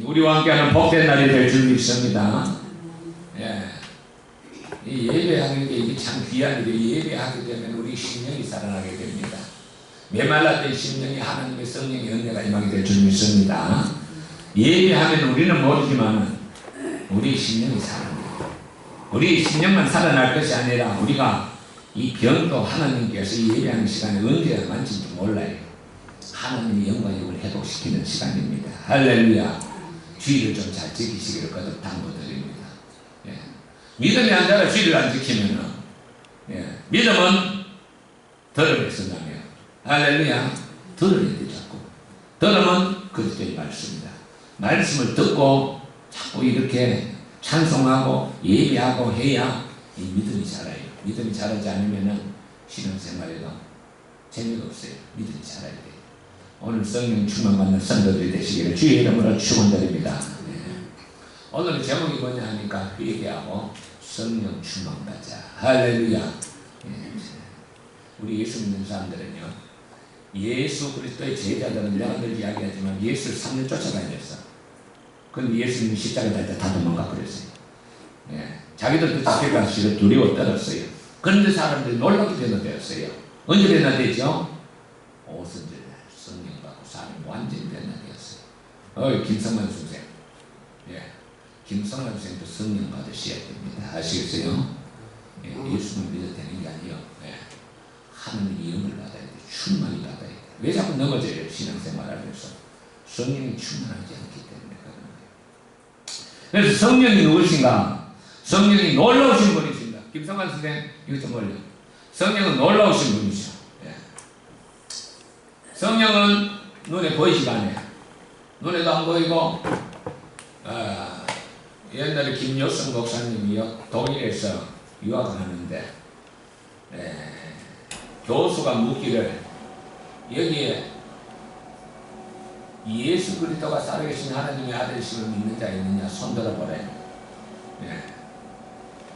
우리와 함께하는 복된 날이 될 줄 믿습니다. 예. 이 예배하는 게 이게 참 귀한 일이에요. 예배하게 되면 우리 심령이 살아나게 됩니다. 메말랐던 심령이 하나님의 성령의 은혜가 임하게 될 줄 믿습니다. 예배하면 우리는 모르지만 우리 심령이 살아납니다. 우리 심령만 살아날 것이 아니라 우리가 이 병도 하나님께서 이 예배하는 시간에 언제 만질지 몰라요. 하나님의 영광을 회복시키는 시간입니다. 할렐루야. 주의를 좀 잘 지키시기를 거듭 당부드립니다. 예. 믿음이 안 되라 주의를 안 지키면은, 예. 믿음은 들음에 쓴다며. 할렐루야. 들어야 돼 자꾸. 들음은 그리스도의 말씀입니다. 말씀을 듣고 자꾸 이렇게 찬송하고 예배하고 해야 이 믿음이 자라요. 믿음이 자라지 않으면은 신앙생활에도 재미가 없어요. 믿음이 자라야 돼요. 오늘 성령 충만받는 성도들이 되시기를 주의 이름으로 축원드립니다. 네. 오늘 제목이 뭐냐 하니까 회개하고 성령 충만받자. 할렐루야. 네. 우리 예수 믿는 사람들은요, 예수 그리스도의 제자들은 내가 늘 이야기하지만 예수를 3년 쫓아다녔어. 근데 예수님이 십자가 달 때 다 도망가 버렸어요. 네. 자기들도 잡혀가시고 두려워 떨었어요. 그런데 사람들이 놀랍게 변화되었어요. 언제 변화되죠? 오순절 성령 받고 사람이 완전히 변화되었어요. 김성만 선생, 예, 김성만 선생도 성령 받으셔야 됩니다. 아시겠어요? 예, 예수는 믿어도 되는 게 아니에요. 예, 하나님의 영을 받아야 돼. 충만히 받아야 돼. 왜 자꾸 넘어져요? 신앙생활하면서 성령이 충만하지 않기 때문에 그런 거예요. 그래서 성령이 누구신가? 성령이 놀라우신 분이십니다. 김성만 선생 이거 좀 올려. 성령은 놀라우신 분이죠. 예. 성령은 눈에 보이지가 않아요. 눈에도 안 보이고, 옛날에 김효성 목사님이 독일에서 유학을 하는데, 교수가 묻기를 여기에 예수 그리스도가 살아계신 하나님의 아들이심을 믿는 자 있느냐 손 들어보래.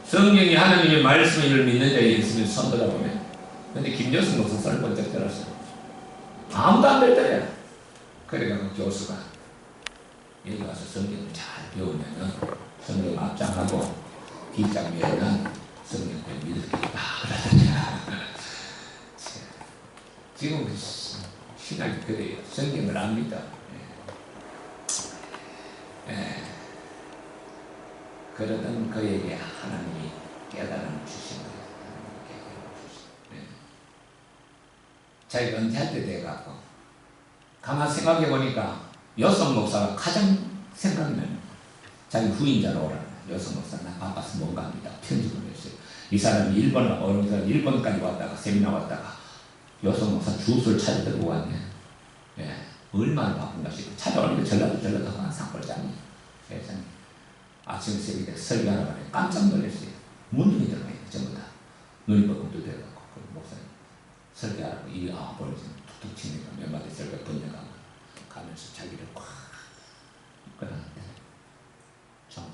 성령이 하나님의 말씀을 믿는 자에 있으면 손 들어보래. 근데 김효성 목사 손을 번쩍 들었어요. 아무도 안 들더래. 그래가지고 교수가 여기 와서 성경을 잘 배우면은 성경 앞장하고 뒷장면은 성경을 믿을 게 있다. 지금 신학이 그래요. 성경을 안 믿어. 그러던 그에게 하나님이 깨달음을 주신 거예요. 자기가 은퇴할 때 돼갖고 가만 생각해 보니까 여성 목사가 가장 생각이 나요. 자기 후임자로 오라는 여성 목사 나 바빠서 못 갑니다. 편집을 했어요. 이 사람이 일본까지 왔다가 세미나 왔다가 여성 목사 주소를 찾아들고 왔네. 예, 얼마나 바쁜가 싶어. 찾아오니까 전라도 한 산골장이 세상에 아침 새벽에 설교하러 가니 깜짝 놀랐어요. 문둥이 들어가요. 전부 다 눈이 뻐끔도 들어가고 목사님 설교하라고 이 아버지 툭툭 치니까 몇 마디 설교 번역하고 가면서 자기를 꽉 이끌어놨대. 정말.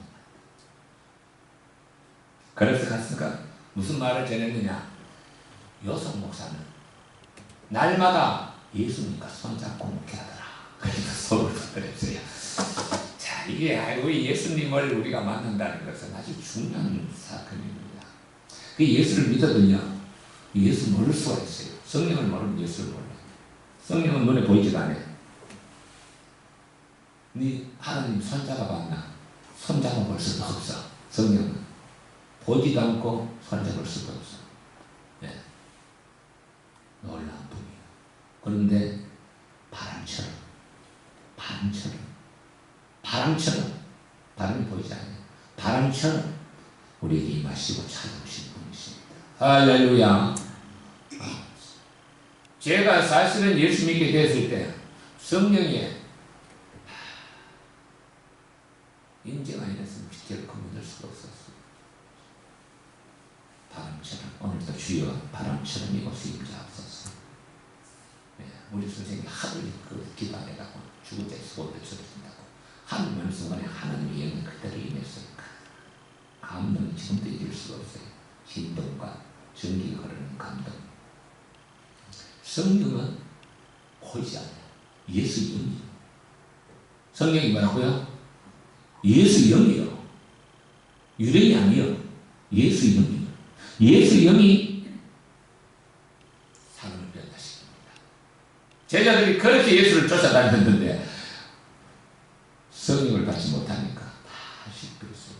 그래서 갔으니까 무슨 말을 전했느냐. 여성 목사는 날마다 예수님과 손잡고 묵혀하더라. 그래서 서로 그랬어요. 자, 이게 아이고 예수님을 우리가 만난다는 것은 아주 중요한 사건입니다. 그 예수를 믿어도요, 예수 모를 수가 있어요. 성령을 모르면 예수를 몰라요. 성령은 눈에 보이지도 않아요. 네 하나님 손잡아봤나? 손잡아볼 수도 없어. 성령은 보지도 않고 손잡을 수도 없어. 네. 놀라운 분이에요. 그런데 바람처럼 바람이 보이지 않아요. 바람처럼 우리에게 임하시고 찾아오신 분이십니다. 할렐루야. 제가 사실은 예수 믿게 됐을 때 성령이 인정 아니었으면 결코 믿을 수가 없었어요. 바람처럼 오늘도 주여 바람처럼 이곳에 임재하옵소서. 우리 선생님이 하도 기도해가고 죽은 자의 소원을 들으신다고 하는 순간에 하나님의 영이 그대로 임했으니까 감동이 지금도 잊을 수가 없어요. 진동과 전기가 흐르는 감동. 성령은 보이지 않아요. 예수 영이. 성령이 뭐라고요? 예수 영이요. 유령이 아니요. 예수 영이요. 예수 영이 사람을 변화시킵니다. 제자들이 그렇게 예수를 쫓아다녔는데 성령을 받지 못하니까 다 실패했어요.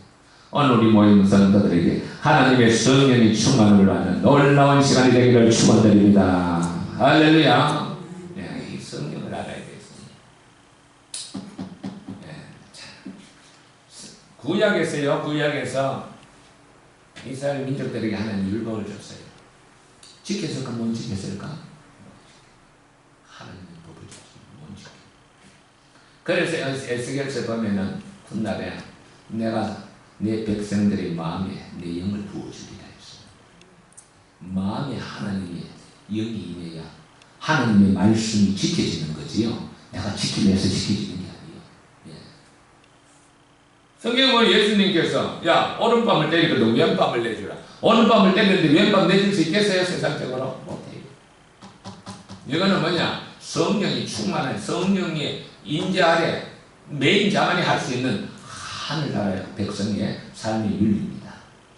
오늘 우리 모인 성도들에게 하나님의 성령이 충만을 받는 놀라운 시간이 되기를 축원드립니다. 할렐루야. 네, 이 성령을 알아야 되겠습니다. 네, 구약에서요. 구약에서 이스라엘 민족들에게 하나님 율법을 줬어요. 지켰을까 못 지켰을까? 하나님의 법을 줬어요. 못 지켜. 그래서 에스겔서 보면은 훗날에 내가 내 백성들의 마음에 내 영을 부어주리라 했어요. 마음에 하나님의 영이 임해야 하나님의 말씀이 지켜지는 거지요. 내가 지키면서 지켜지는 게 아니에요. 예. 성경은 예수님께서 야 오른밤을 때리거든 왼밤을 내주라. 오른밤을 때리는데 왼밤 내줄 수 있겠어요? 세상적으로? 못해요. 이거는 뭐냐? 성령이 충만한 성령의 인재 아래 메인 자만이 할 수 있는 하늘나라의 백성의 삶의 윤리입니다.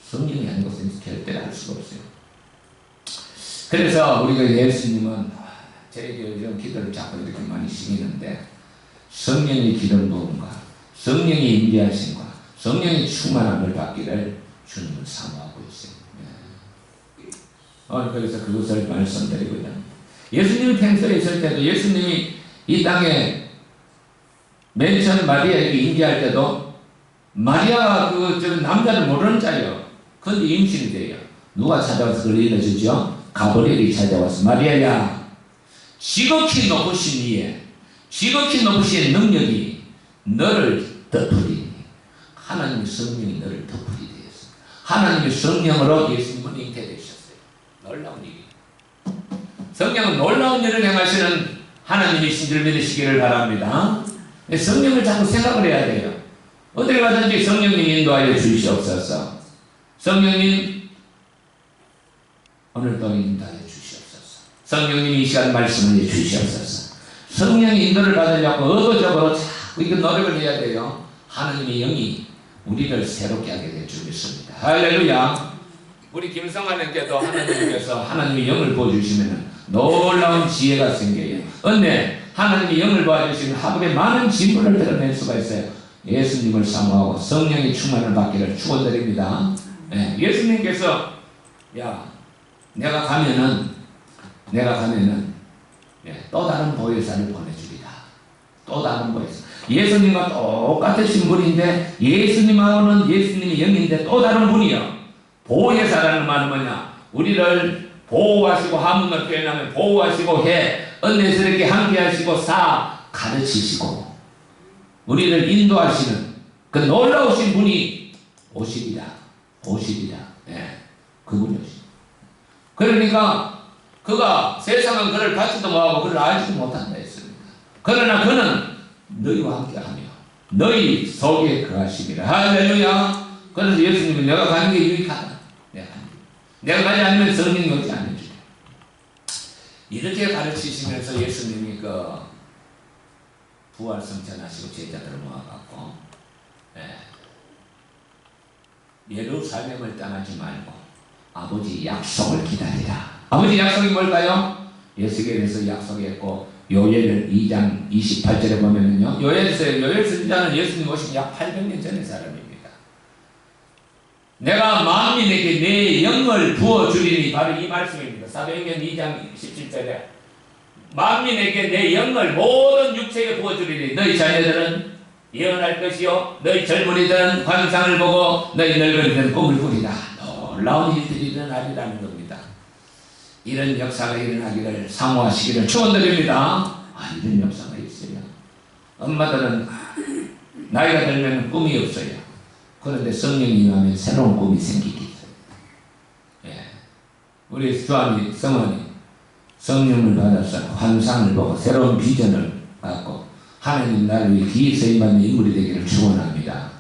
성령이 아닌 것은 절대로 할 수가 없어요. 그래서 우리가 예수님은 저에게 이런 기도를 자꾸 이렇게 많이 시키는데 성령의 기름 부음과 성령의 임재하심과 성령의 충만함을 받기를 주님을 사모하고 있어요. 그래서 그것을 말씀드리고요. 예수님이 평소에 있을 때도 예수님이 이 땅에 맨 처음 마리아에게 임재할 때도 마리아가 남자를 모르는 자예요. 그런데 임신이 돼요. 누가 찾아와서 그걸 일러주죠? 가브리엘이 찾아와서 마리아야 지극히 높으신 이에 지극히 높으신 능력이 너를 덮으리니 하나님의 성령이 너를 덮으리 되었습니다. 하나님의 성령으로 예수님은 잉태되셨어요. 놀라운 일이에요. 성령은 놀라운 일을 행하시는 하나님이신 줄 믿으시기를 바랍니다. 성령을 자꾸 생각을 해야 돼요. 어딜 가든지 성령님 인도하여 주시옵소서. 성령님 오늘도 인도하여 주시옵소서. 성령님 이 시간 말씀을 주시옵소서. 성령의 인도를 받으려고 의도적으로 자꾸 이거 노력을 해야 돼요. 하나님의 영이 우리를 새롭게 하게 될 줄 믿습니다. 할렐루야. 우리 김성환님께도 하나님께서 하나님의 영을 부어주시면 놀라운 지혜가 생겨요. 은혜 하나님의 영을 부어주시면 하루에 많은 진보를 드러낼 수가 있어요. 예수님을 사모하고 성령의 충만을 받기를 축원드립니다. 네, 예수님께서 야 내가 가면은 또 다른 보혜사를 보내주리라. 또 다른 보혜사. 예수님과 똑같으신 분인데 예수님하고는 예수님의 영인데 또 다른 분이요. 보혜사라는 말은 뭐냐? 우리를 보호하시고 한문으로 표현하면 보호하시고 해 은혜스럽게 함께하시고 가르치시고 우리를 인도하시는 그 놀라우신 분이 오시리라. 예, 그분이 오시리라. 그러니까 그가 세상은 그를 받지도 못하고 그를 알지도 못한다 했습니다. 그러나 그는 너희와 함께하며 너희 속에 거하시리라. 할렐루야. 그래서 예수님은 내가 가는 게 유익하다. 내가 가지 않으면 성령이 오지 않는다. 이렇게 가르치시면서 예수님이 부활성천하시고 제자들을 모아갖고 예루살렘을 떠나지 말고 아버지 약속을 기다리라. 아버지 약속이 뭘까요? 에스겔에서 약속했고 요엘 2장 28절에 보면은요. 요엘 선지자는 예수님 오신 약 800년 전의 사람입니다. 내가 만민에게 내 영을 부어주리니 바로 이 말씀입니다. 사도행전 2장 17절에 만민에게 내 영을 모든 육체에 부어주리니 너희 자녀들은 예언할 것이요 너희 젊은이들은 환상을 보고 너희 늙은이들은 꿈을 꾸리라. 놀라운 일들이 일어나리라는 겁니다. 이런 역사가 일어나기를 사모하시기를 축원드립니다. 이런 역사가 있어요. 엄마들은 나이가 들면 꿈이 없어요. 그런데 성령이 임하면 새로운 꿈이 생기기 있어요. 우리 주아미 성원이 성령을 받아서 환상을 보고 새로운 비전을 갖고 하나님 나를 위해 기에서 임하는 인물이 되기를 축원합니다.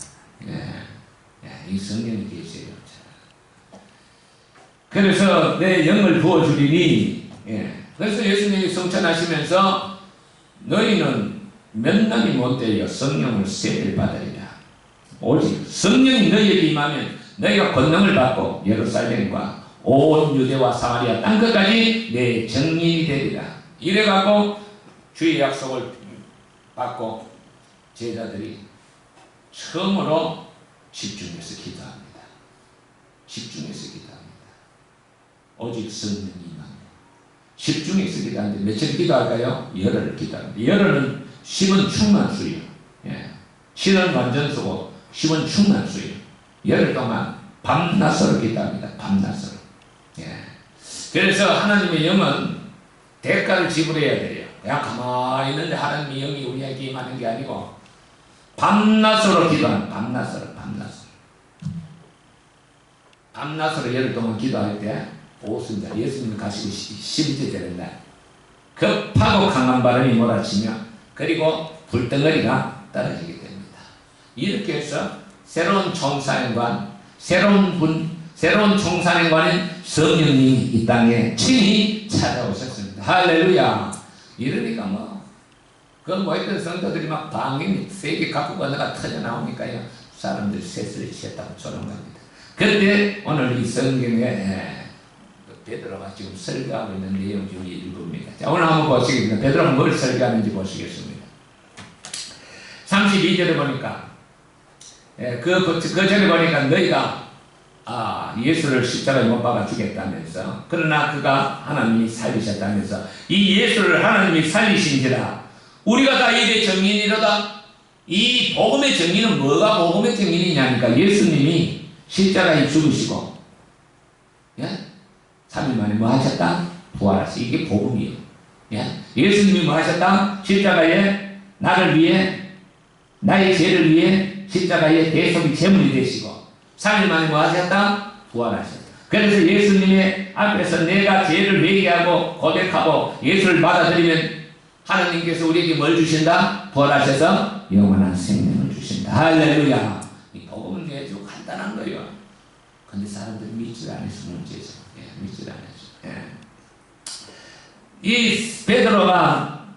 이 성령이 계세요. 그래서 내 영을 부어주리니 그래서 예수님이 성천하시면서 너희는 몇 남이 못되어 성령을 세례를 받으리라. 오직 성령이 너희에게 임하면 너희가 권능을 받고 예루살렘과 온 유대와 사마리아 땅끝까지 내 증인이 되리라. 이래갖고 주의 약속을 받고 제자들이 처음으로 집중해서 기도합니다. 집중해서 기도합니다. 오직 성령이 임하면. 집중해서 기도하는데 며칠 기도할까요? 열흘 기도합니다. 열흘은 10은 충만수요. 예. 신은 완전수고 10은 충만수요. 열흘 동안 밤낮으로 기도합니다. 밤낮으로. 예. 그래서 하나님의 영은 대가를 지불해야 돼요. 그냥 가만히 있는데 하나님의 영이 우리에게 임하는 게 아니고 밤낮으로 기도하는 밤낮으로 열흘 동안 기도할 때 오순절 예수님이 가시고 12째 되는 날 급하고 강한 바람이 몰아치며 그리고 불덩어리가 떨어지게 됩니다. 이렇게 해서 새로운 총사령관 새로운 총사령관인 성령님이 이 땅에 친히 찾아오셨습니다. 할렐루야. 이러니까 모였던 성도들이 막 방언이 세게 갖고 가다가 터져나오니까요. 사람들이 셋을 취했다고 조롱합니다. 그때 오늘 이 성경에 베드로가 지금 설교하고 있는 내용 중에 일부입니다. 자, 오늘 한번 보시겠습니다. 베드로가 뭘 설교하는지 보시겠습니다. 32절에 보니까 그 전에 보니까 너희가 예수를 십자가에 못 박아 죽였다면서 그러나 그가 하나님이 살리셨다면서 이 예수를 하나님이 살리신지라 우리가 다 이래 정인이로다. 이 복음의 정인은 뭐가 복음의 정인이냐니까 예수님이 십자가에 죽으시고 3일 만에 뭐 하셨다? 부활하시. 이게 복음이에요. 예수님이 뭐 하셨다? 십자가에 나를 위해 나의 죄를 위해 십자가에 대속이 제물이 되시고 3일 만에 뭐 하셨다? 부활하셨다. 그래서 예수님의 앞에서 내가 죄를 회개하고 고백하고 예수를 받아들이면 하나님께서 우리에게 뭘 주신다? 부활하셔서 영원한 생명을 주신다. 할렐루야. 이 복음은 아주 간단한 거예요. 근데 사람들이 믿지 않아서 문제죠. 믿지 않아서. 이 베드로가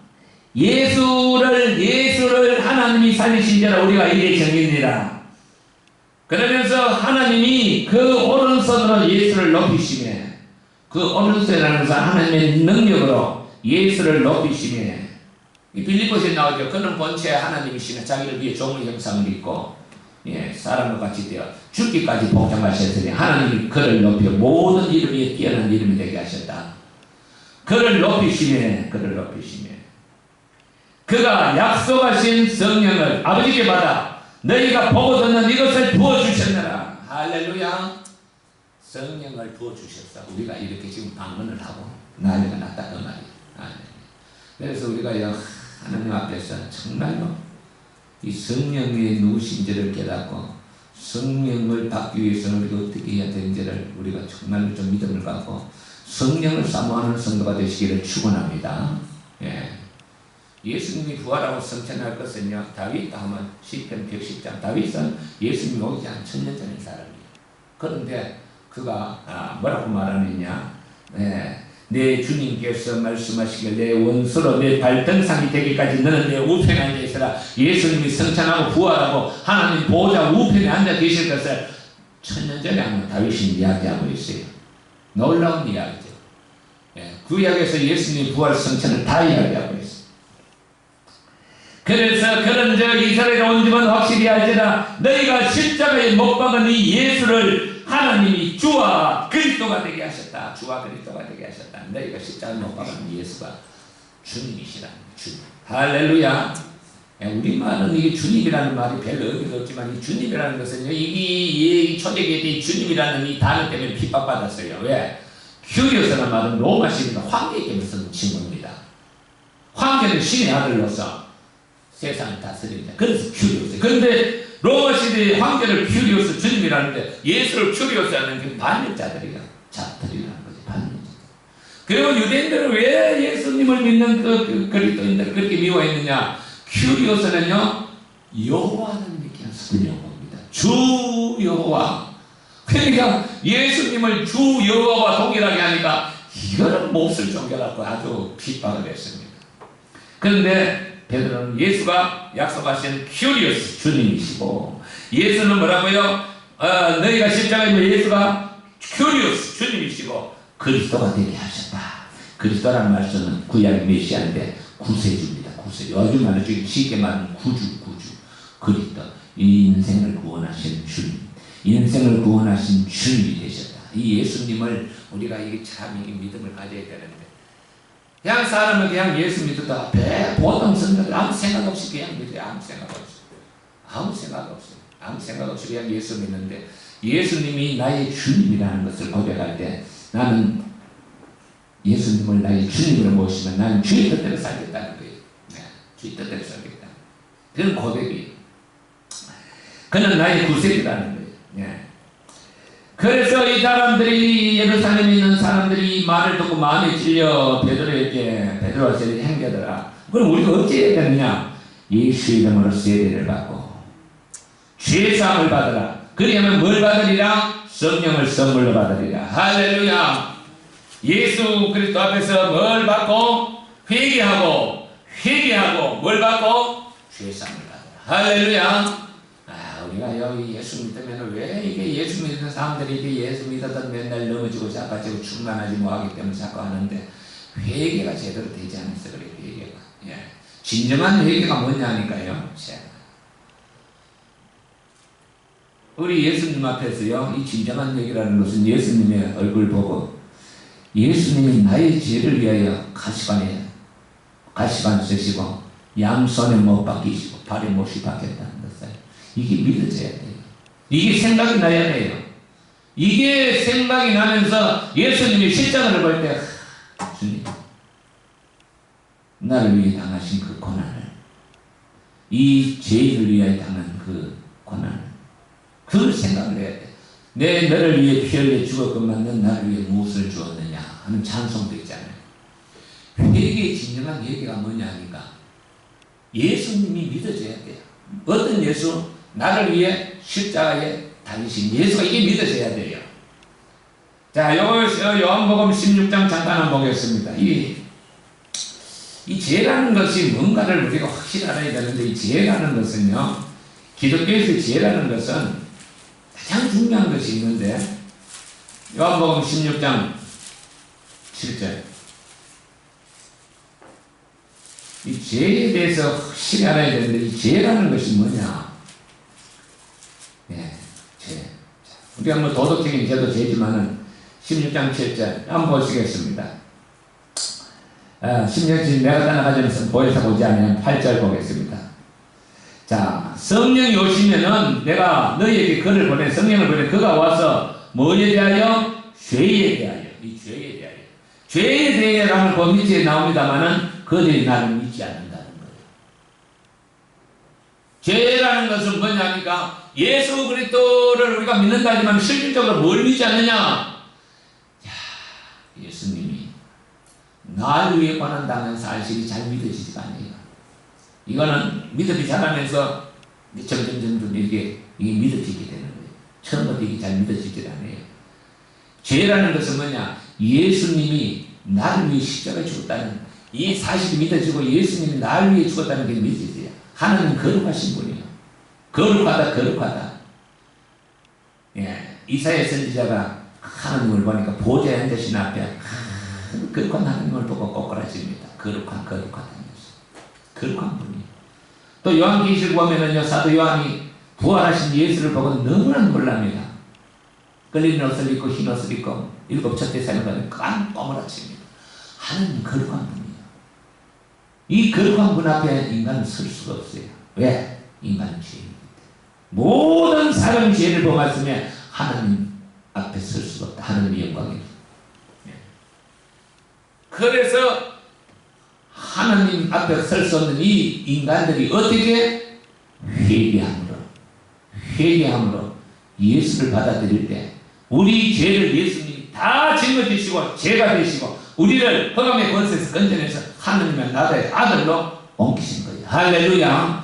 예수를 하나님이 살리신지라 우리가 이래 정인이라. 그러면서 하나님이 그 오른손으로 예수를 높이시매 그 오른손이라는 것은 하나님의 능력으로 예수를 높이시매 이 빌립보서에 나오죠. 그는 본체 하나님이시며 자기를 위해 종의 형상을 입고 사람과 같이 되어 죽기까지 복종하셨으니 하나님이 그를 높여 모든 이름 위에 뛰어난 이름이 되게 하셨다. 그를 높이시매 그가 약속하신 성령을 아버지께 받아 너희가 보고 듣는 이것을 부어주셨느라. 할렐루야. 성령을 부어주셨어. 우리가 이렇게 지금 방언을 하고 난리가 났다 그 말이야. 그래서 우리가 하나님 앞에서 정말로 이 성령의 누구신지를 깨닫고 성령을 받기 위해서는 우리가 어떻게 해야 되는지를 우리가 정말로 좀 믿음을 갖고 성령을 사모하는 성도가 되시기를 축원합니다. 예수님이 부활하고 승천할 것은요, 다윗 하면 시편 110장 다윗은 예수님이 오기 한 1000년 전의 사람이에요. 그런데 그가 뭐라고 말하느냐, 내 주님께서 말씀하시길 내 원수로 내 발등상이 되기까지 너는 내 우편에 앉아 있으라. 예수님이 승천하고 부활하고 하나님 보호자 우편에 앉아 계실 것을 1000년 전에 아마 다윗이 이야기하고 있어요. 놀라운 이야기죠. 그 이야기에서 예수님이 부활 승천을 다 이야기하고 있어요. 그래서 그런 이스라엘에 온 집은 확실히 알지라 너희가 십자가에 못 박은 이 예수를 하나님이 주와 그리스도가 되게 하셨다. 주와 그리스도가 되게 하셨다. 너희가 십자가에 못 박은 예수가 주님이시라는 주님. 할렐루야. 우리말은 이게 주님이라는 말이 별로 의미가 없지만 이 주님이라는 것은요, 이 초대교회 때 주님이라는 이 단어 때문에 핍박받았어요. 왜? 큐리오스라는 말은 로마 시인과 황제에게 쓰는 친구입니다. 황제는 신의 아들로서 세상을 다스립니다. 그래서 큐리오스. 그런데 로마 시대의 황제를 큐리오스 주님이라는데 예수를 큐리오스 하는 게 반역자들이야. 자들이라는 거지. 반역자들. 그리고 유대인들은 왜 예수님을 믿는 그 그리스도인들을 그렇게 미워했느냐? 큐리오스는요, 여호와는 이렇게 쓰려고 합니다. 주 여호와. 그러니까 예수님을 주 여호와와 동일하게 하니까 이거는 몹쓸 종교라고 아주 핍박을 했습니다. 그런데 베드로는 예수가 약속하신 큐리오스 주님이시고 예수는 뭐라고요? 너희가 십자가에 예수가 큐리오스 주님이시고 그리스도가 되게 하셨다. 그리스도라는 말씀은 구약의 메시아인데 구세주입니다. 구세주. 요즘 말로 쉽게 말하면 구주. 그리스도. 이 인생을 구원하신 주님. 인생을 구원하신 주님이 되셨다. 이 예수님을 우리가 이게 참 이 믿음을 가져야 되는데 그냥 사람은 그냥 예수 믿었다. 보통 성도들 아무 생각 없이 그냥 믿어요. 아무 생각 없이 그냥 예수 믿는데 예수님이 나의 주님이라는 것을 고백할 때 나는 예수님을 나의 주님으로 모시면 나는 주의 뜻대로 살겠다는 거예요. 네, 주의 뜻대로 살겠다. 그런 고백이에요. 그는 나의 구세주라는 거예요. 네. 그래서 이 사람들이 예루살렘에 있는 사람들이 말을 듣고 마음에 찔려 베드로가 세례 행겨더라. 그럼 우리가 어찌해야 되느냐? 예수의 이름으로 세례를 받고 죄사함을 받으라. 그리하면 뭘 받으리라? 성령을 선물로 받으리라. 할렐루야. 예수 그리스도 앞에서 뭘 받고? 회개하고 뭘 받고? 죄사함을 받으라. 할렐루야. 우리가 여기 예수 믿으면 왜 이게 예수 믿는 사람들이 이게 예수 믿었던 맨날 넘어지고 자빠지고 충만하지 뭐하기 때문에 자꾸 하는데 회개가 제대로 되지 않아서 그래요. 회개가. 예. 진정한 회개가 뭐냐니까요. 우리 예수님 앞에서요, 이 진정한 회개라는 것은 예수님의 얼굴 보고 예수님이 나의 죄를 위하여 가시관 쓰시고 양손에 못 박히시고 발에 못이 박혔다는 것을 이게 믿어져야 돼요. 이게 생각이 나야 돼요. 이게 생각이 나면서 예수님이 십자가를 볼 때 주님 나를 위해 당하신 그 고난을 이 죄를 위하여 당한 그 고난을 그걸 생각을 해야 돼. 내 너를 위해 피 흘려 죽었건만 넌 나를 위해 무엇을 주었느냐 하는 찬송도 있잖아요. 회개의 진정한 회개가 뭐냐 하니까 예수님이 믿어져야 돼요. 어떤 예수? 나를 위해 십자가에 달리신 예수가 이게 믿어져야 돼요. 자, 요한복음 16장 잠깐 한번 보겠습니다. 이 죄라는 것이 뭔가를 우리가 확실히 알아야 되는데 이 죄라는 것은요, 기독교에서 죄라는 것은 가장 중요한 것이 있는데 요한복음 16장 7절 이 죄에 대해서 확실히 알아야 되는데 이 죄라는 것이 뭐냐? 네, 죄. 우리가 뭐 도덕적인 죄도 죄지만은 16장 7절 한번 보시겠습니다. 16절 내가 떠나가자면서 보혜사 보지 않으면 8절 보겠습니다. 자, 성령이 오시면은 내가 너희에게 그를 보내 성령을 보내 그가 와서 뭐에 대하여? 죄에 대하여. 이 죄에 대하여. 죄에 대하여라는 그 밑에 나옵니다만은 그들이 나를 믿지 않는다는 거예요. 죄라는 것은 뭐냐니까 예수 그리스도를 우리가 믿는다지만 실질적으로 뭘 믿지 않느냐? 예수님이 나를 위해 고난당한 사실이 잘 믿어지지가 않아요. 이거는 믿음이 자라면서 점점 이게 믿어지게 되는 거예요. 처음부터 이게 잘 믿어지질 않아요. 죄라는 것은 뭐냐? 예수님이 나를 위해 십자가에 죽었다는 이 사실이 믿어지고 예수님이 나를 위해 죽었다는 게 믿어져요. 하나님 거룩하신 분이에요. 거룩하다. 예, 이사야 선지자가 하나님을 보니까 보좌에 앉으신 앞에 거룩한 하나님을 보고 꼬꾸라집니다. 거룩하다는 것은. 거룩한 분이에요. 또 요한계시록 보면은요, 사도 요한이 부활하신 예수를 보고 너무나 놀랍니다. 끌린 옷을 입고 흰 옷을 입고 일곱 첫 대사님과는 깜깜하칩니다. 하나님 거룩한 분이에요. 이 거룩한 분 앞에 인간은 설 수가 없어요. 왜? 인간은 죄입니다. 모든 사람이 죄를 범했으면 하나님 앞에 설 수가 없다. 하나님의 영광이에요. 그래서 하나님 앞에 설 수 없는 이 인간들이 어떻게? 회개함으로 예수를 받아들일 때 우리 죄를 예수님이 다 짊어지시고 죄가 되시고 우리를 흑암의 권세에서 건져내서 하나님의 나라의 아들로 옮기신 거예요. 할렐루야.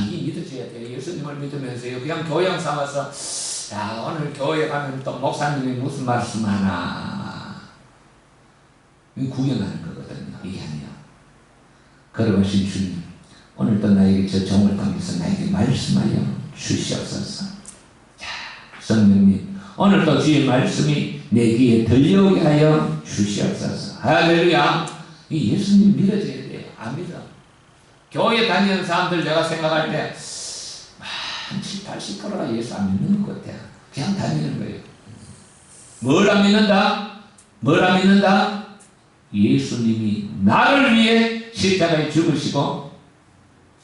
이게 믿어져야 돼요. 예수님을 믿으면서요. 그냥 교양 삼아서 오늘 교회 가면 또 목사님이 무슨 말씀 하나 구경하는 거거든요. 이게 아니에요. 걸어오신 주님 오늘도 나에게 저 종을 통해서 나에게 말씀하여 주시옵소서. 자, 성령님 오늘도 주의 말씀이 내 귀에 들려오게 하여 주시옵소서. 할렐루야. 이 예수님 믿어져야 돼요. 안 믿어. 교회 다니는 사람들 내가 생각할 때 한 70, 80%가 예수 안 믿는 것 같아요. 그냥 다니는 거예요. 뭘 안 믿는다? 뭘 안 믿는다? 예수님이 나를 위해 십자가에 죽으시고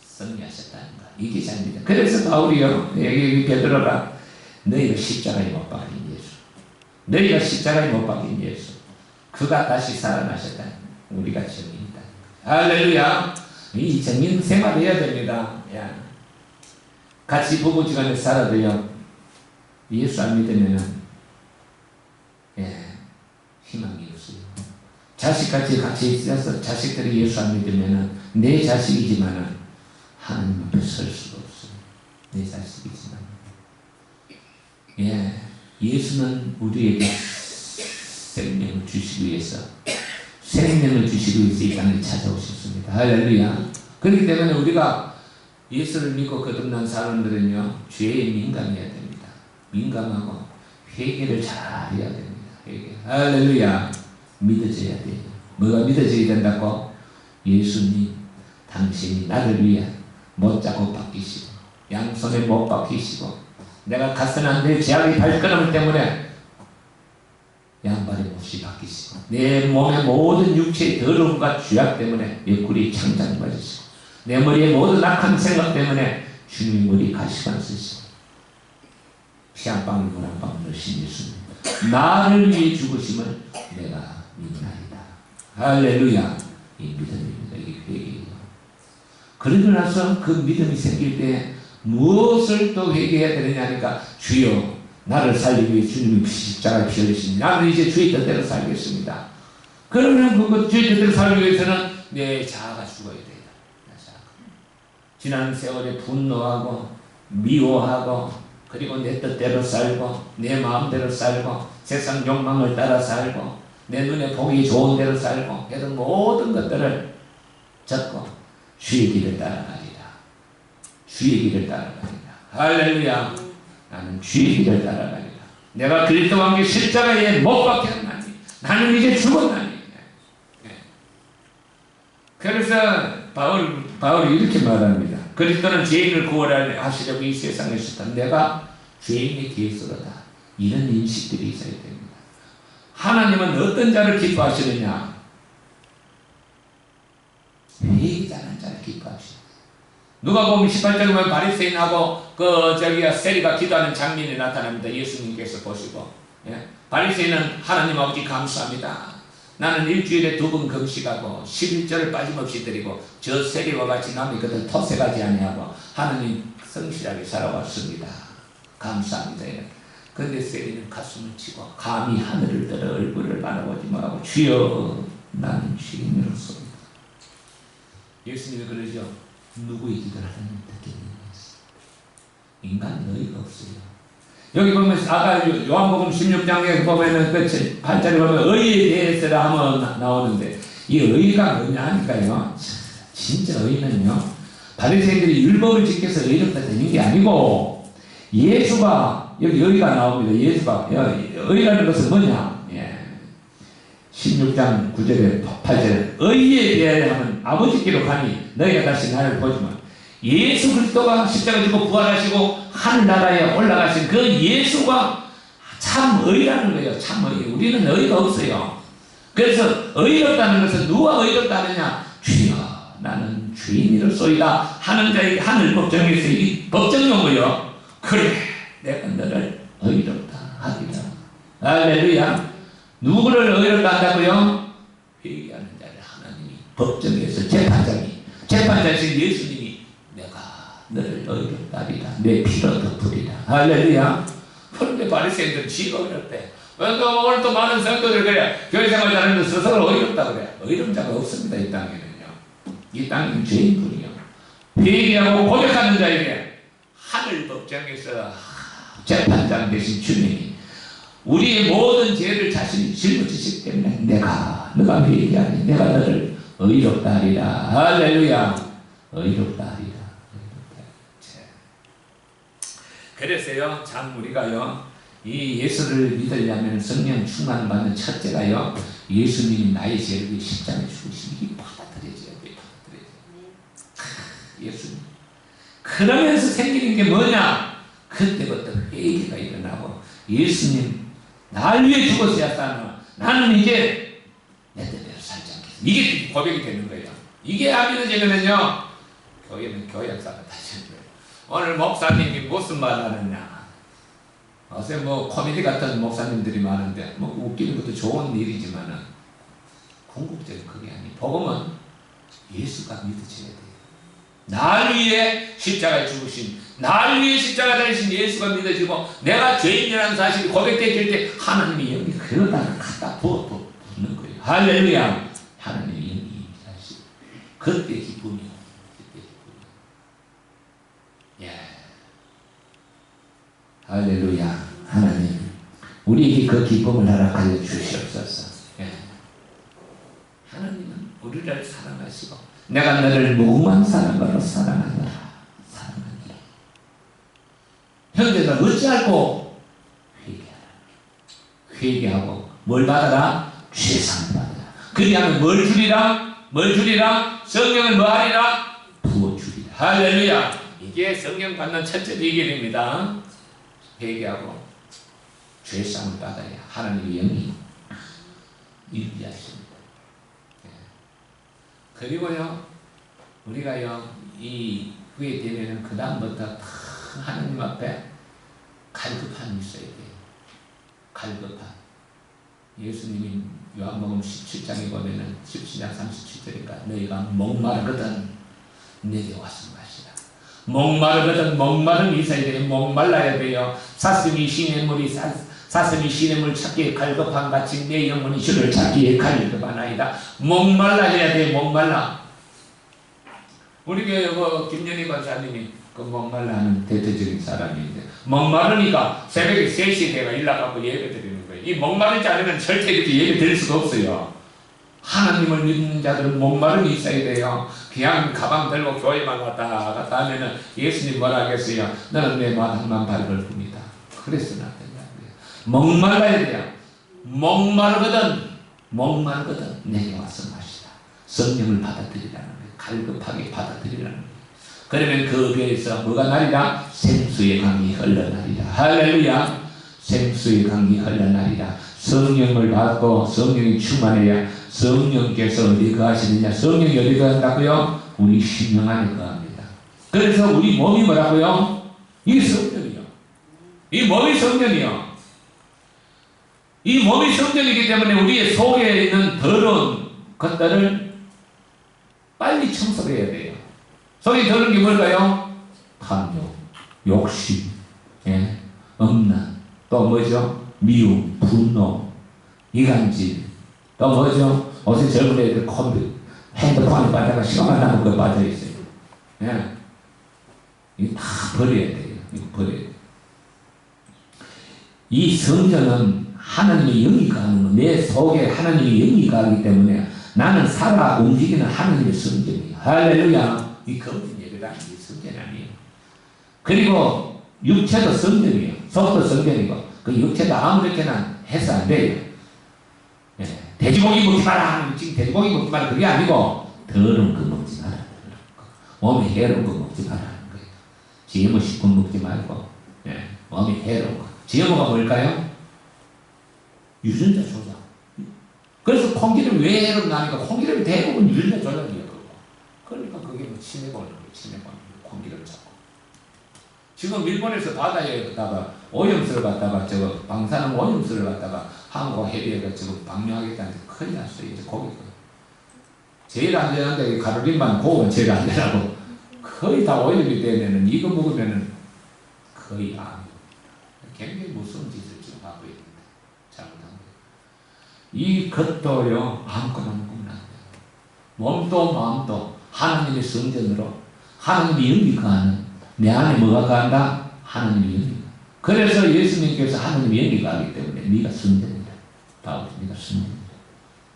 승리하셨다는 거. 이게 잘 믿어. 그래서 바울이요, 여기 베드로가 너희가 십자가에 못 박힌 예수, 너희가 십자가에 못 박힌 예수, 그가 다시 살아나셨다. 우리가 증인이다. 할렐루야. 이 증인 생활해야 됩니다. 야. 같이 부부지간에 살아도요, 예수 안 믿으면 희망이 없어요. 자식같이 같이 있어서 자식들이 예수 안 믿으면 내 자식이지만 하나님 앞에 설 수가 없어요. 내 자식이지만. 예수는 우리에게 생명을 주시기 위해서 이 땅에 찾아오셨습니다. 할렐루야. 그렇기 때문에 우리가 예수를 믿고 거듭난 사람들은요, 죄에 민감해야 됩니다. 민감하고 회개를 잘 해야 됩니다. 회개. 할렐루야. 믿어져야 돼요. 뭐가 믿어져야 된다고? 예수님, 당신이 나를 위해 못 자고 박히시고 양손에 못 박히시고 내가 가서는 내 죄악의 발걸음 때문에 양발에 못이 박히시고 내 몸의 모든 육체의 더러움과 죄악 때문에 옆구리에 창자를 맞으시고 내 머리에 모든 악한 생각 때문에 주님의 머리에 가시관 쓰시고 피 한 방울 물 한 방울 넣으신 예수님, 나를 위해 죽으심을 내가 믿나이다. 할렐루야. 이 믿음입니다. 이 회개예요. 그러고 나서 그 믿음이 생길 때 무엇을 또 회개해야 되느냐 하니까, 주여 나를 살리기 위해 주님이 십자가에 피 흘리시니 나는 이제 주의 뜻대로 살겠습니다. 그러면 그거 주의 뜻대로 살기 위해서는 내 자아가 죽어야 돼요. 지난 세월에 분노하고 미워하고 그리고 내 뜻대로 살고 내 마음대로 살고 세상 욕망을 따라 살고 내 눈에 보기 좋은 대로 살고 이런 모든 것들을 접고 주의 길을 따라가리라. 주의 길을 따라가리라. 할렐루야. 나는 주의 길을 따라가리라. 내가 그리스도와 함께 십자가에 못 박혔나니 나는 이제 죽었나니. 그래서 바울이 이렇게 말합니다. 그리스도는 죄인을 구원하시려고 이 세상에 오셨다. 내가 죄인의 뒤에서로다. 이런 인식들이 있어야 됩니다. 하나님은 어떤 자를 기뻐하시느냐? 회개자는 자를 기뻐하시다. 누가 보면 18장에 보면 바리새인하고 세리가 기도하는 장면이 나타납니다. 예수님께서 보시고, 바리새인은 하나님 아버지 감사합니다. 나는 일주일에 2번 금식하고 11절을 빠짐없이 드리고 저 세리와 같이 남의 것을 토색하지 아니하고 하나님 성실하게 살아왔습니다. 감사합니다. 그런데 세리는 가슴을 치고 감히 하늘을 들어 얼굴을 바라보지 말고 주여 나는 죄인으로소이다. 예수님이 그러죠. 누구의 기도를 하나님 듣겠느냐. 인간은 의의가 없어요. 여기 보면 아까 요한복음 16장에 보면은 그 8절에 보면 의에 대해서라 하면 나오는데 이 의가 뭐냐 하니까요. 진짜 의는요. 바리새인들이 율법을 지켜서 의롭다 되는 게 아니고 예수가 여기 의가 나옵니다. 예수가 의라는 것은 뭐냐? 16장 9절에 8절에 의에 대하여는 아버지께로 가니 너희가 다시 나를 보지만 예수 그리스도가 십자가 지고 부활하시고 하늘나라에 올라가신 그 예수가 참 의라는 거예요. 참 의. 우리는 의가 없어요. 그래서 의롭다는 것은 누가 의롭다느냐? 주여 나는 죄인이로소이다 하는 자에게 하늘 법정에서 이 법정용어요. 그래 내가 너를 의롭다 하리라. 할렐루야. 누구를 의롭다 한다고요? 회개하는 자를 하나님이 법정에서 재판장이신 예수님이 너를 의롭다 하리라. 내 피로 덮으리라. 할렐루야. 그런데 바리새인들은 지가 의롭대. 오늘 또 많은 성도들 그래. 교회 생활 잘하는데 스스로 의롭다 그래. 의로운 자가 없습니다. 이 땅에는요. 이 땅은 죄인뿐이요. 회개하고 고백하는 자에게 하늘 법정에서 재판장 되신 주님이 우리의 모든 죄를 자신이 짊어지시기 때문에 너가 회개하니 내가 너를 의롭다 하리라. 할렐루야. 의롭다 하리라. 그래서요, 참 우리가요, 이 예수를 믿으려면 성령 충만을 받는 첫째가요, 예수님이 나의 죄를 위해 십자가에 죽으신 이 받아들여져야 돼요. 예수님. 그러면서 생기는 게 뭐냐? 그때부터 회개가 일어나고, 예수님 날 위해 죽었어야 하나 나는 이제 내 뜻대로 살지 않겠어. 이게 고백이 되는 거예요. 이게 안 믿어지면요, 교회는 교역사가 다시는 거예요. 오늘 목사님이 무슨 말 하느냐. 요새 뭐 코미디 같은 목사님들이 많은데 뭐 웃기는 것도 좋은 일이지만은 궁극적인 그게 아니에요. 복음은 예수가 믿어져야 돼요. 날 위해 십자가에 죽으신, 날 위해 십자가 달리신 예수가 믿어지고, 내가 죄인이라는 사실이 고백되어질 때 하나님의 영이 그러다가 갖다 부어붓는 거예요. 할렐루야. 하나님의 영이 임재하시고 그때 기쁨이요. 그때 기쁨이요. 예. 할렐루야. 하나님 우리에게 그 기쁨을 허락하여 주시옵소서. 예. 하나님은 우리를 사랑하시고, 내가 너를 무궁한 사랑으로 사랑하노라. 사랑하노라. 형제들 어찌하고 회개하라. 회개하고 뭘 받아라? 죄상을 받아라. 그리하면 뭘 주리라? 뭘 주리라? 성령을 뭐 하리라? 부어주리라. 할렐루야. 이게 성령 받는 첫째 비결입니다. 회개하고 죄상을 받아야 하나님의 영이 임재하십니다. 그리고요, 우리가요, 이 후에 되면은 그 다음부터 하나님 앞에 갈급함이 있어야 돼요. 갈급함. 예수님이 요한복음 17장에 보면은 17장 37절인가 너희가 목마르거든 내게 와서 마시라. 목마르거든, 목마름이 있어야 돼요. 목말라야 돼요. 사슴이 시냇물이 사슴이 시냇물 찾기에 갈급한 같이 내 영혼이 주를 찾기에 갈급하나이다. 목말라야 돼. 목말라. 우리 교회 김연희 권사님이 그 목말라 하는 대표적인 사람인데, 목마르니까 새벽에 3시에 내가 일나가고 예배 드리는 거예요. 이 목마르지 않으면 절대 이렇게 예배 드릴 수가 없어요. 하나님을 믿는 자들은 목마름이 있어야 돼요. 그냥 가방 들고 교회만 왔다 갔다 하면은 예수님 뭐라 하겠어요? 너는 내 마당만 밟을 뿐이다. 그래서는 안 된다는 거예요. 목말라야 돼요. 목마르거든 내게 와서 마시라. 성령을 받아들이라는 거예요. 갈급하게 받아들이라는 거예요. 그러면 그 배에서 뭐가 나리라? 생수의 강이 흘러나리라. 할렐루야. 생수의 강이 흘러나리라. 성령을 받고 성령이 충만해야 성령께서 어디 거하시느냐? 성령이 어디 거한다고요? 우리 심령 안에 거합니다. 그래서 우리 몸이 뭐라고요? 이 성령이요. 이 몸이 성령이요. 이 몸이 성령이기 때문에 우리의 속에 있는 더러운 것들을 빨리 청소해야 돼요. 속에 더러운 게 뭘까요? 탐욕, 욕심, 예? 음란, 또 뭐죠? 미움, 분노, 이간질, 또 뭐죠? 어제 젊은 애들 컴퓨터, 핸드폰에 빠다가 시간만 남은 거 빠져있어요. 예. 이거 다 버려야 돼요. 이거 버려야 돼요. 이 성전은 하나님의 영이 가는 거, 내 속에 하나님의 영이 가기 때문에 나는 살아 움직이는 하나님의 성전이에요. 할렐루야. 이 검은 예배가 이 성전이 아니에요. 그리고 육체도 성전이에요. 속도 성전이고, 그 육체도 아무렇게나 해서 안 돼요. 예. 돼지고기 먹지 마라. 지금 돼지고기 먹지 마라. 그게 아니고, 더러운 거 먹지 마라. 몸에 해로운 거 먹지 말라는 거예요. GMO 식품 먹지 말고, 예. 몸에 해로운 거. GMO가 뭘까요? 유전자 조작. 그래서 콩기름 왜 해롭나니까 콩기름이 대부분 유전자 조작이에요. 그러니까 그게 뭐 치매보는 거예요. 치매보는 콩기름 잡고. 지금 일본에서 바다에다가 오염수를 갖다가 방사능 오염수를 갖다가 한국 해비에가 지금 방류하겠다는데 큰일 났어요. 이제 거기 제일 안전한데 가로림만 고은 제일 안전하고 거의 다 오염이 되면은 이거 먹으면은 거의 굉장히 무서운 짓을 지금 하고 있는데 잘못한 거예요. 이것도요 아무거나 먹으면 안 돼요. 몸도 마음도 하나님의 성전으로 하나님의 영이 거하는 내 안에 뭐가 거한다? 하나님의 영이. 그래서 예수님께서 하나님의 영이 거하기 때문에 네가 성전이다. 바울이 네가 성전이다.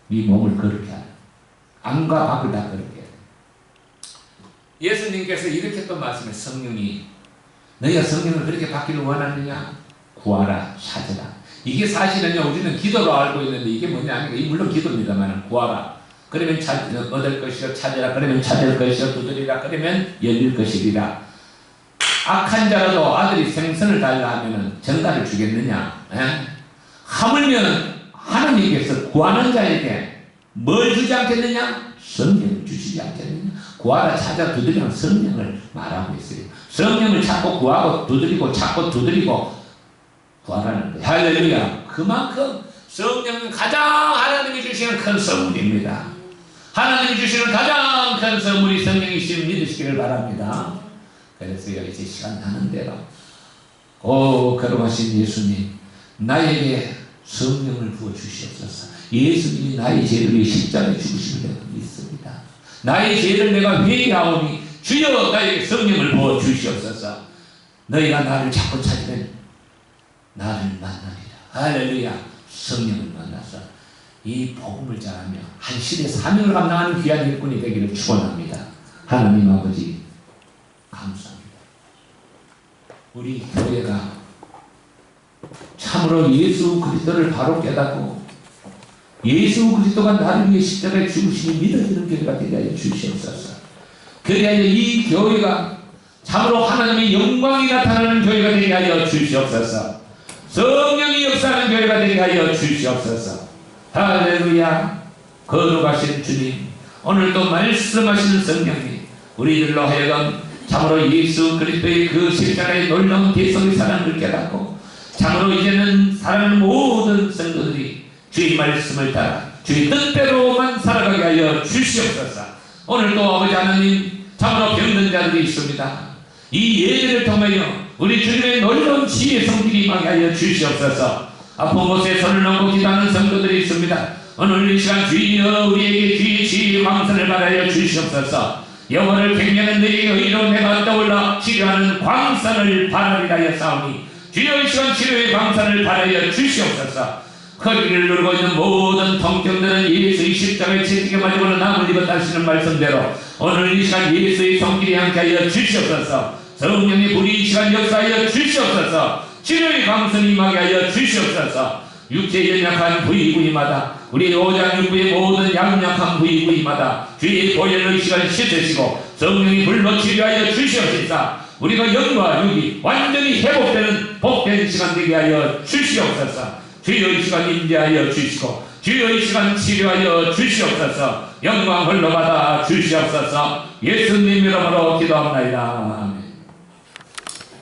네 몸을 거룩해 하라. 안과 밖을 다 거룩해 해야 돼. 예수님께서 이렇게 또 말씀해. 성령이 너희가 성령을 그렇게 받기를 원하느냐? 구하라, 찾으라. 이게 사실은요, 우리는 기도로 알고 있는데 이게 뭐냐? 물론 기도입니다만, 구하라. 그러면 얻을 것이요, 찾으라. 그러면 찾을 것이요, 두드리라. 그러면 열릴 것이리라. 악한 자라도 아들이 생선을 달라 하면은 전갈을 주겠느냐? 에? 하물며 하나님께서 구하는 자에게 뭘 주지 않겠느냐? 성령을 주시지 않겠느냐? 구하라, 찾아, 두드리는 성령을 말하고 있어요. 성령을 찾고 구하고 두드리고 찾고 두드리고 구하라는 거예요. 할렐루야. 그만큼 성령은 가장 하나님이 주시는 큰 선물입니다. 하나님이 주시는 가장 큰 선물이 성령이심을 믿으시기를 바랍니다. 그래서요, 이제 시간 나는 대로 걸어가신 예수님, 나에게 성령을 부어주시옵소서. 예수님이 나의 죄를 위해 십자가에 죽으심을 내가 믿습니다. 나의 죄를 내가 회개하오니 주여 나에게 성령을 부어주시옵소서. 너희가 나를 자꾸 찾으면 나를 만나리라. 할렐루야. 성령을 만나서 이 복음을 전하며 한 시대 사명을 감당하는 귀한 일꾼이 되기를 축원합니다. 하나님 아버지 감사합니다. 우리 교회가 참으로 예수 그리스도를 바로 깨닫고 예수 그리스도가 나를 위해 십자가에 죽으심이 믿어지는 교회가 되게 하여 주시옵소서. 그리하여 이 교회가 참으로 하나님의 영광이 나타나는 교회가 되게 하여 주시옵소서. 성령이 역사하는 교회가 되게 하여 주시옵소서. 할렐루야. 거룩하신 주님, 오늘도 말씀하시는 성령님, 우리들로 하여금 참으로 예수 그리스도의 그 십자가의 놀라운 대속의 사랑을 깨닫고 참으로 이제는 사랑하는 모든 성도들이 주의 말씀을 따라 주의 뜻대로만 살아가게 하여 주시옵소서. 오늘도 아버지 하나님, 참으로 병든 자들이 있습니다. 이 예배를 통하여 우리 주님의 놀라운 지혜의 성질이 임하게 하여 주시옵소서. 아픈 곳에 손을 놓고 기도하는 성도들이 있습니다. 오늘 이 시간 주여 우리에게 주의 지혜의 광선을 받아여 주시옵소서. 영혼을 갱년한 너희의 의로 내가 떠올라 치료하는 광선을 바라리라 하여 싸우니 주여 이 시간 치료의 광선을 바라여 주시옵소서. 허리를 누르고 있는 모든 통증들은 예수의 십자가의 채찍에 맞으고는 남을 입었다 하시는 말씀대로 오늘 이 시간 예수의 손길이 함께하여 주시옵소서. 성령의 불이 이 시간 역사하여 주시옵소서. 치료의 광선이 임하게 하여 주시옵소서. 육체의 연약한 부위부위마다 우리 오장육부의 모든 양약한 부위부위마다 주의 보혈로 이 시간 씻으시고 성령이 불로 치료하여 주시옵소서. 우리가 영과 육이 완전히 회복되는 복된 시간 되게 하여 주시옵소서. 주여 이 시간 임재하여 주시고 주여 이 시간 치료하여 주시옵소서. 영광 홀로 받아 주시옵소서. 예수님 이름으로 기도합니다.